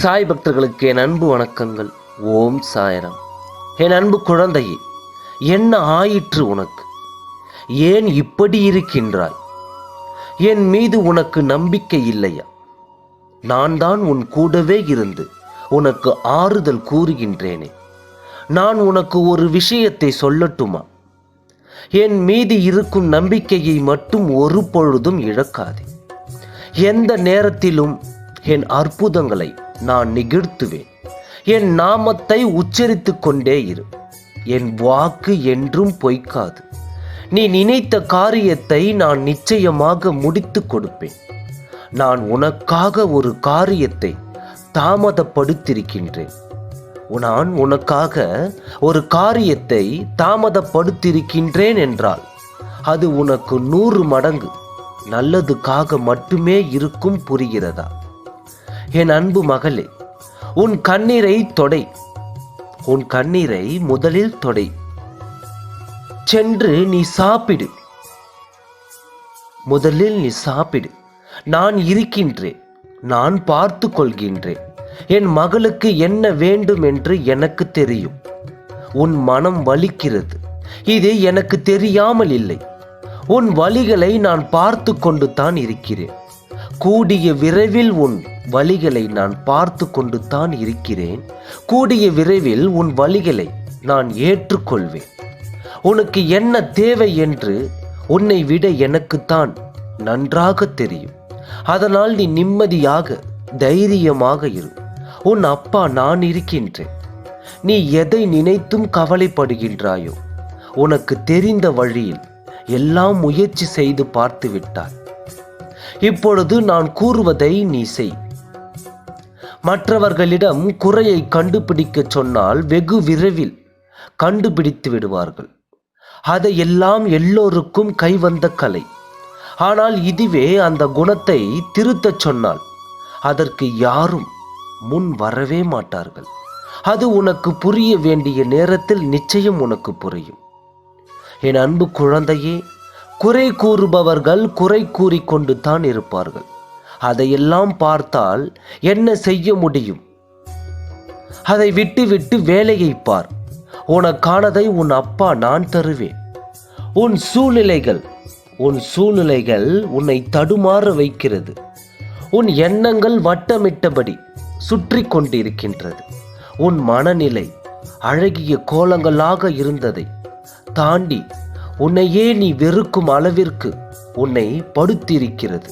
சாய் பக்தர்களுக்கு என் அன்பு வணக்கங்கள். ஓம் சாய்ராம். என் அன்பு குழந்தையே, என்ன ஆயிற்று உனக்கு? ஏன் இப்படி இருக்கின்றாய்? என் மீது உனக்கு நம்பிக்கை இல்லையா? நான் தான் உன் கூடவே இருந்து உனக்கு ஆறுதல் கூறுகின்றேனே. நான் உனக்கு ஒரு விஷயத்தை சொல்லட்டுமா? என் மீது இருக்கும் நம்பிக்கையை மட்டும் ஒரு பொழுதும் இழக்காதே. எந்த நேரத்திலும் என் அற்புதங்களை நான் நிகழ்த்துவேன். என் நாமத்தை உச்சரித்து கொண்டே இரு. என் வாக்கு என்றும் பொய்க்காது. நீ நினைத்த காரியத்தை நான் நிச்சயமாக முடித்து கொடுப்பேன். நான் உனக்காக ஒரு காரியத்தை தாமதப்படுத்தியிருக்கின்றேன். நான் உனக்காக ஒரு காரியத்தை தாமதப்படுத்தியிருக்கின்றேன் என்றால் அது உனக்கு 100 மடங்கு நல்லதுக்காக மட்டுமே இருக்கும். புரிகிறதா? என் அன்பு மகளே, உன் கண்ணீரை தொடை. உன் கண்ணீரை முதலில் தொடை. சென்று நீ சாப்பிடு. முதலில் நீ சாப்பிடு. நான் இருக்கின்றேன். நான் பார்த்து கொள்கின்றேன். என் மகளுக்கு என்ன வேண்டும் என்று எனக்கு தெரியும். உன் மனம் வலிக்கிறது. இது எனக்கு தெரியாமல் இல்லை. உன் வலிகளை நான் பார்த்து கொண்டு தான் இருக்கிறேன். கூடிய விரைவில் உன் வலிகளை நான் பார்த்து கொண்டு தான் இருக்கிறேன். கூடிய விரைவில் உன் வலிகளை நான் ஏற்றுக்கொள்வேன். உனக்கு என்ன தேவை என்று உன்னை விட எனக்குத்தான் நன்றாக தெரியும். அதனால் நீ நிம்மதியாக தைரியமாக இரு. உன் அப்பா நான் இருக்கின்றேன். நீ எதை நினைத்தும் கவலைப்படுகின்றாயோ, உனக்கு தெரிந்த வழியில் எல்லாம் முயற்சி செய்து பார்த்து விட்டாய். இப்பொழுது நான் கூறுவதை நீ செய். மற்றவர்களிடம் குறையை கண்டுபிடிக்க சொன்னால் வெகு விரைவில் கண்டுபிடித்து விடுவார்கள். அதையெல்லாம் எல்லோருக்கும் கைவந்த கலை. ஆனால் இதுவே அந்த குணத்தை திருத்தச் சொன்னால் அதற்கு யாரும் முன் வரவே மாட்டார்கள். அது உனக்கு புரிய வேண்டிய நேரத்தில் நிச்சயம் உனக்கு புரியும். என் அன்பு குழந்தையே, குறை கூறுபவர்கள் குறை கூறிக்கொண்டு தான் இருப்பார்கள். அதையெல்லாம் பார்த்தால் என்ன செய்ய முடியும்? அதை விட்டு வேலையை பார். உனக்கானதை உன் அப்பா நான் தருவேன். உன் சூழ்நிலைகள் உன்னை தடுமாற வைக்கிறது. உன் எண்ணங்கள் வட்டமிட்டபடி சுற்றி கொண்டிருக்கின்றது. உன் மனநிலை அழகிய கோலங்களாக இருந்ததை தாண்டி உன்னையே நீ வெறுக்கும் அளவிற்கு உன்னை படுத்தியிருக்கிறது.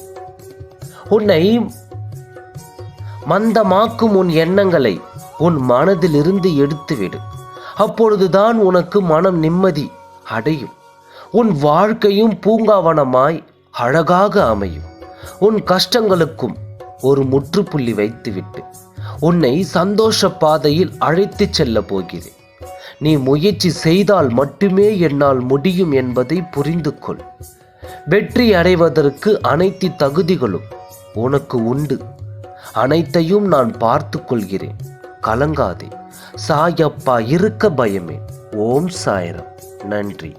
உன்னை மந்தமாக்கும் உன் எண்ணங்களை உன் மனதிலிருந்து எடுத்துவிடு. அப்பொழுதுதான் உனக்கு மனம் நிம்மதி அடையும். உன் வாழ்க்கையும் பூங்காவனமாய் அழகாக அமையும். உன் கஷ்டங்களுக்கும் ஒரு முற்றுப்புள்ளி வைத்துவிட்டு உன்னை சந்தோஷ பாதையில் அழைத்து செல்ல போகிறேன். நீ முயற்சி செய்தால் மட்டுமே என்னால் முடியும் என்பதை புரிந்து கொள். வெற்றி அடைவதற்கு அனைத்து தகுதிகளும் உனக்கு உண்டு. அனைத்தையும் நான் பார்த்து கொள்கிறேன். கலங்காதே. சாயப்பா இருக்க பயமே. ஓம் சாய்ராம். நன்றி.